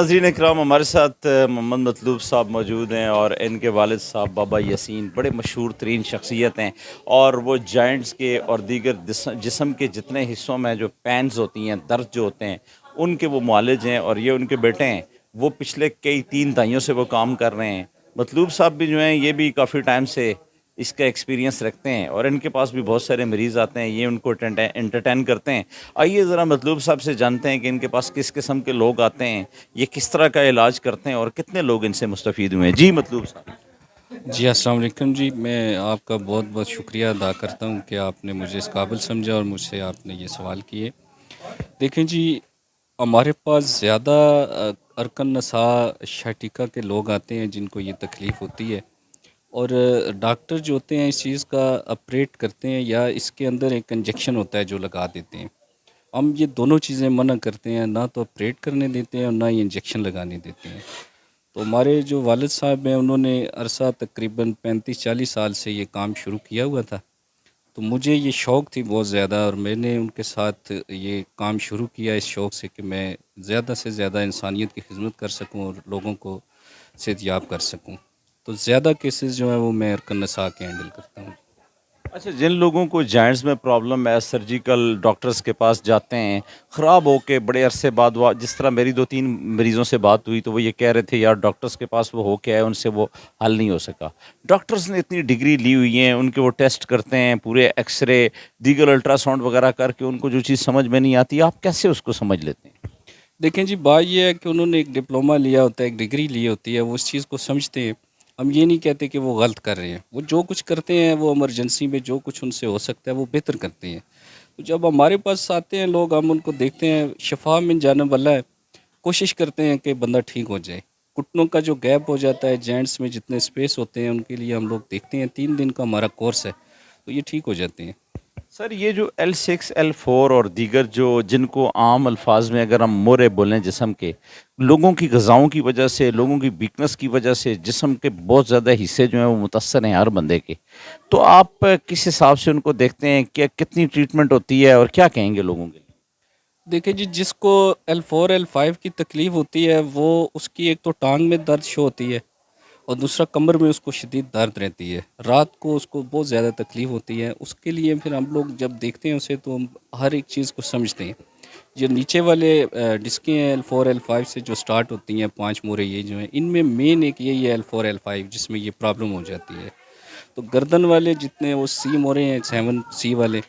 नाज़रीन इकराम, हमारे साथ मोहम्मद मतलूब साहब मौजूद हैं और इनके वालिद साहब बाबा यासीन बड़े मशहूर तरीन शख्सियत हैं। और वो जॉइंट्स के और दीगर जिस्म के जितने हिस्सों में जो पेन्स होती हैं, दर्द जो होते हैं, उनके वो मुआलिज हैं और ये उनके बेटे हैं। वो पिछले कई 3 दहाइयों से वो काम कर रहे हैं। मतलूब साहब भी जो हैं, ये भी काफ़ी टाइम से इसका एक्सपीरियंस रखते हैं और इनके पास भी बहुत सारे मरीज़ आते हैं, ये उनको एंटरटेन करते हैं। आइए ज़रा मतलूब साहब से जानते हैं कि इनके पास किस किस्म के लोग आते हैं, ये किस तरह का इलाज करते हैं और कितने लोग इनसे मुस्तफ़ीद हुए हैं। जी मतलूब साहब। जी, अस्सलाम वालेकुम जी। मैं आपका बहुत-बहुत शुक्रिया अदा करता हूँ कि आपने मुझे इस काबिल समझा और मुझसे आपने ये सवाल किए। देखें जी, हमारे पास ज़्यादा अरकन नसा शैटिका के लोग आते हैं जिनको ये तकलीफ़ होती है और डॉक्टर जो होते हैं इस चीज़ का ऑपरेट करते हैं या इसके अंदर एक इंजेक्शन होता है जो लगा देते हैं। हम ये दोनों चीज़ें मना करते हैं, ना तो ऑपरेट करने देते हैं और ना ही इंजेक्शन लगाने देते हैं। तो हमारे जो वालिद साहब हैं उन्होंने अरसा तकरीबन 35-40 साल से ये काम शुरू किया हुआ था। तो मुझे ये शौक़ थी बहुत ज़्यादा और मैंने उनके साथ ये काम शुरू किया इस शौक़ से कि मैं ज़्यादा से ज़्यादा इंसानियत की खिदमत कर सकूँ और लोगों को सेहतयाब कर सकूँ। तो ज़्यादा केसेस जो हैं वो मैं अरकन नसा के हैंडल करता हूँ। अच्छा, जिन लोगों को जॉइंट्स में प्रॉब्लम है, सर्जिकल डॉक्टर्स के पास जाते हैं, ख़राब होके बड़े अरसे बाद वो, जिस तरह मेरी 2-3 मरीज़ों से बात हुई तो वो ये कह रहे थे यार डॉक्टर्स के पास वो हो के आए, उनसे वो हल नहीं हो सका। डॉक्टर्स ने इतनी डिग्री ली हुई है, उनके वो टेस्ट करते हैं, पूरे एक्स-रे, दीगर अल्ट्रासाउंड वगैरह करके उनको जो चीज़ समझ में नहीं आती, आप कैसे उसको समझ लेते हैं? देखें जी, बात ये है कि उन्होंने एक डिप्लोमा लिया होता है, एक डिग्री ली होती है, वो उस चीज़ को समझते हैं। हम ये नहीं कहते कि वो गलत कर रहे हैं। वो जो कुछ करते हैं, वो इमरजेंसी में जो कुछ उनसे हो सकता है, वो बेहतर करते हैं। तो जब हमारे पास आते हैं लोग, हम उनको देखते हैं, शिफा मिल जाने वाला है, कोशिश करते हैं कि बंदा ठीक हो जाए। घुटनों का जो गैप हो जाता है, जॉइंट्स में जितने स्पेस होते हैं, उनके लिए हम लोग देखते हैं, 3 दिन का हमारा कोर्स है, तो ये ठीक हो जाते हैं। सर, ये जो L6, L4 और दीगर जो जिनको आम अल्फाज में अगर हम मोरे बोलें जिस्म के, लोगों की ग़िज़ाओं की वजह से, लोगों की वीकनेस की वजह से जिस्म के बहुत ज़्यादा हिस्से जो हैं वो मुतअस्सर हैं हर बंदे के। तो आप किस हिसाब से उनको देखते हैं? क्या कितनी ट्रीटमेंट होती है और क्या कहेंगे लोगों के लिए? देखिए जी, जिसको L4, L5 की तकलीफ़ होती है, वो उसकी एक तो टाँग में दर्द शो होती है और दूसरा कमर में उसको शदीद दर्द रहती है। रात को उसको बहुत ज़्यादा तकलीफ़ होती है। उसके लिए फिर हम लोग जब देखते हैं उसे तो हम हर एक चीज़ को समझते हैं। जो नीचे वाले डिस्कें हैं L4, L5 से जो स्टार्ट होती हैं, 5 मोरे ये जो हैं, इनमें मेन एक यही है L4, L5 जिसमें ये प्रॉब्लम हो जाती है। तो गर्दन वाले जितने वो सी मोरे हैं, 7 सी वाले,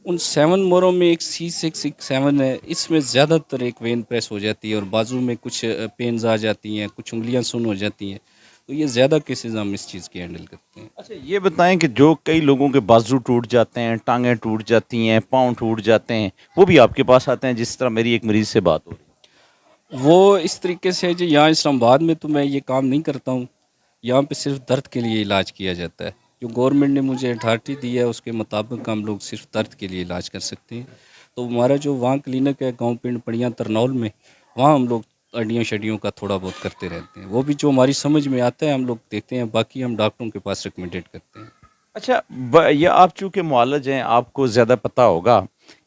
उन 7 मोरों में एक C667 है, इसमें ज़्यादातर एक वेन प्रेस हो जाती है और बाजू में कुछ पेन्स आ जाती हैं, कुछ उँगलियाँ सुन्न हो जाती हैं। तो ये ज़्यादा केसेज़ हम इस चीज़ की हैंडल करते हैं। अच्छा, ये बताएँ कि जो कई लोगों के बाजू टूट जाते हैं, टाँगें टूट जाती हैं, पाँव टूट जाते हैं, वो भी आपके पास आते हैं जिस तरह मेरी एक मरीज़ से बात हो रही है? वो इस तरीके से है जी, यहाँ इस्लामाबाद में तो मैं ये काम नहीं करता हूँ। यहाँ पे सिर्फ़ दर्द के लिए इलाज किया जाता है। जो गवर्नमेंट ने मुझे अथॉरिटी दी है उसके मुताबिक हम लोग सिर्फ़ दर्द के लिए इलाज कर सकते हैं। तो हमारा जो वहाँ क्लिनिक है गाँव पिंड पड़ियाँ तरनौल में, वहाँ हम लोग हड्डियों-शड्डियों का थोड़ा बहुत करते रहते हैं। वो भी जो हमारी समझ में आता है हम लोग देखते हैं, बाकी हम डॉक्टरों के पास रिकमेंडेड करते हैं। अच्छा, ये आप चूँकि मुआलिज हैं, आपको ज़्यादा पता होगा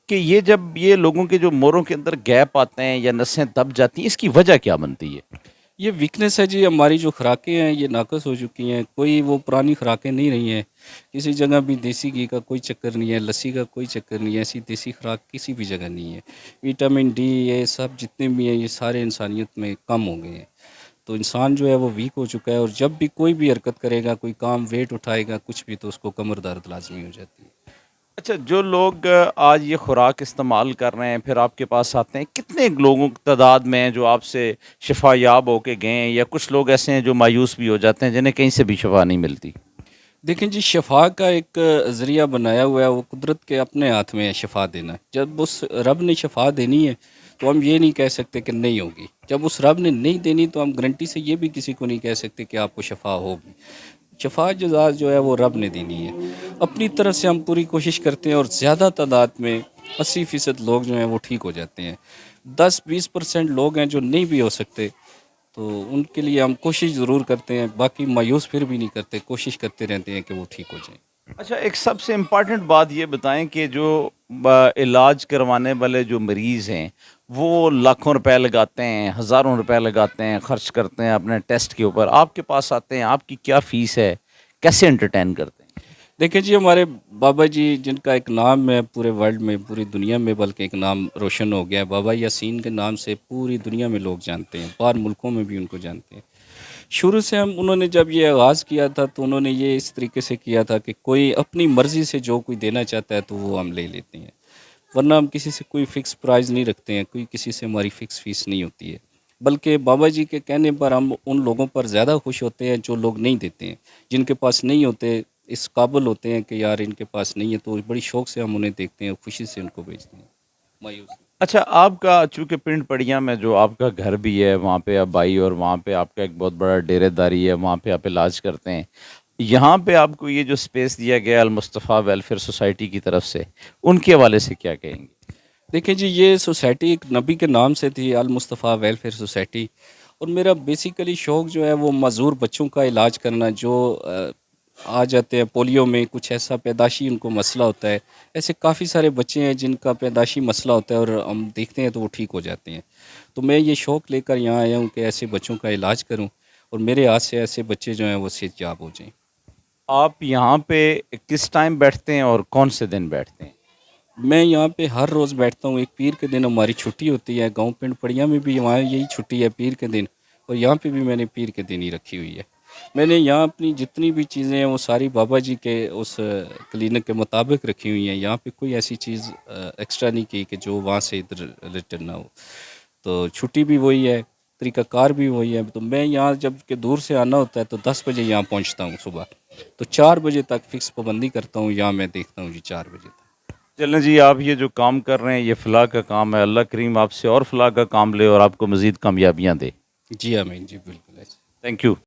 कि ये जब ये लोगों के जो मोरों के अंदर गैप आते हैं या नसें दब जाती हैं, इसकी वजह क्या बनती है? ये वीकनेस है जी, हमारी जो खुराकें हैं ये नाक़स हो चुकी हैं, कोई वो पुरानी खुराकें नहीं रही हैं। किसी जगह भी देसी घी का कोई चक्कर नहीं है, लस्सी का कोई चक्कर नहीं है, ऐसी देसी खुराक किसी भी जगह नहीं है। विटामिन डी ये सब जितने भी हैं ये सारे इंसानियत में कम हो गए हैं। तो इंसान जो है वो वीक हो चुका है और जब भी कोई भी हरकत करेगा, कोई काम वेट उठाएगा, कुछ भी तो उसको कमर दर्द लाज़मी हो जाती है। अच्छा, जो लोग आज ये खुराक इस्तेमाल कर रहे हैं, फिर आपके पास आते हैं, कितने लोगों की तादाद में हैं जो आपसे शिफायाब होके गए हैं या कुछ लोग ऐसे हैं जो मायूस भी हो जाते हैं, जिन्हें कहीं से भी शिफा नहीं मिलती? देखें जी, शफ़ा का एक ज़रिया बनाया हुआ है, वो कुदरत के अपने हाथ में है शफ़ा देना। जब उस रब ने शफ़ा देनी है, तो हम ये नहीं कह सकते कि नहीं होगी। जब उस रब ने नहीं देनी, तो हम गारंटी से ये भी किसी को नहीं कह सकते कि आपको शफ़ा होगी। शफ़ा जो है वो रब ने देनी है। अपनी तरफ से हम पूरी कोशिश करते हैं और ज़्यादा तादाद में 80% लोग जो हैं वो ठीक हो जाते हैं। 10-20% लोग हैं जो नहीं भी हो सकते, तो उनके लिए हम कोशिश ज़रूर करते हैं, बाकी मायूस फिर भी नहीं करते, कोशिश करते रहते हैं कि वो ठीक हो जाएँ। अच्छा, एक सबसे इम्पोर्टेंट बात ये बताएँ कि जो इलाज करवाने वाले जो मरीज़ हैं, वो लाखों रुपए लगाते हैं, हज़ारों रुपए लगाते हैं, खर्च करते हैं अपने टेस्ट के ऊपर। आपके पास आते हैं, आपकी क्या फ़ीस है? कैसे एंटरटेन करते हैं? देखिए जी, हमारे बाबा जी जिनका एक नाम है पूरे वर्ल्ड में, पूरी दुनिया में, बल्कि एक नाम रोशन हो गया है। बाबा यासीन के नाम से पूरी दुनिया में लोग जानते हैं, बाहर मुल्कों में भी उनको जानते हैं। शुरू से हम उन्होंने जब ये आगाज़ किया था तो उन्होंने ये इस तरीके से किया था कि कोई अपनी मर्ज़ी से जो कोई देना चाहता है तो वो हम ले लेते हैं। वरना हम किसी से कोई फ़िक्स प्राइस नहीं रखते हैं, कोई किसी से हमारी फ़िक्स फ़ीस नहीं होती है। बल्कि बाबा जी के कहने पर हम उन लोगों पर ज़्यादा खुश होते हैं जो लोग नहीं देते हैं। जिनके पास नहीं होते, इस काबिल होते हैं कि यार इनके पास नहीं है, तो बड़ी शौक़ से हम उन्हें देखते हैं, खुशी से उनको भेजते हैं। मायूस नहीं। अच्छा, आपका चूँकि पिंड पड़िया में जो आपका घर भी है, वहाँ पे आप भाई और वहाँ पे आपका एक बहुत बड़ा डेरेदारी है, वहाँ पे आप इलाज करते हैं। यहाँ पे आपको ये जो स्पेस दिया गया है अल-मुस्तफ़ा वेलफेयर सोसाइटी की तरफ से, उनके हवाले से क्या कहेंगे? देखिए जी, ये सोसाइटी एक नबी के नाम से थी, अल मुस्तफ़ा वेलफेयर सोसाइटी। और मेरा बेसिकली शौक़ जो है वो माज़ूर बच्चों का इलाज करना, जो आ जाते हैं पोलियो में, कुछ ऐसा पैदाशी उनको मसला होता है। ऐसे काफ़ी सारे बच्चे हैं जिनका पैदाशी मसला होता है और हम देखते हैं तो वो ठीक हो जाते हैं। तो मैं ये शौक़ लेकर यहाँ आया हूँ कि ऐसे बच्चों का इलाज करूँ और मेरे हाथ से ऐसे बच्चे जो हैं वो सेहतयाब हो जाएँ। आप यहाँ पे किस टाइम बैठते हैं और कौन से दिन बैठते हैं? मैं यहाँ पे हर रोज़ बैठता हूँ। एक पीर के दिन हमारी छुट्टी होती है, गाँव पिंड पड़िया में भी वहाँ यही छुट्टी है पीर के दिन, और यहाँ पे भी मैंने पीर के दिन ही रखी हुई है। मैंने यहाँ अपनी जितनी भी चीज़ें हैं वो सारी बाबा जी के उस क्लिनिक के मुताबिक रखी हुई हैं। यहाँ पे कोई ऐसी चीज़ एक्स्ट्रा नहीं की कि जो वहाँ से इधर रिटर्न ना हो। तो छुट्टी भी वही है, तरीक़ाकार भी वही है। तो मैं यहाँ जब के दूर से आना होता है तो 10 बजे यहाँ पहुँचता हूँ सुबह। तो 4 बजे तक फ़िक्स पाबंदी करता हूँ, यहाँ मैं देखता हूँ जी 4 बजे तक। चलें जी, आप ये जो काम कर रहे हैं, ये फ़लाह का काम है। अल्लाह करीम आपसे और फ़लाह का काम ले और आपको मज़ीद कामयाबियाँ दे। जी, आमीन। जी, बिल्कुल ऐसे। Thank you.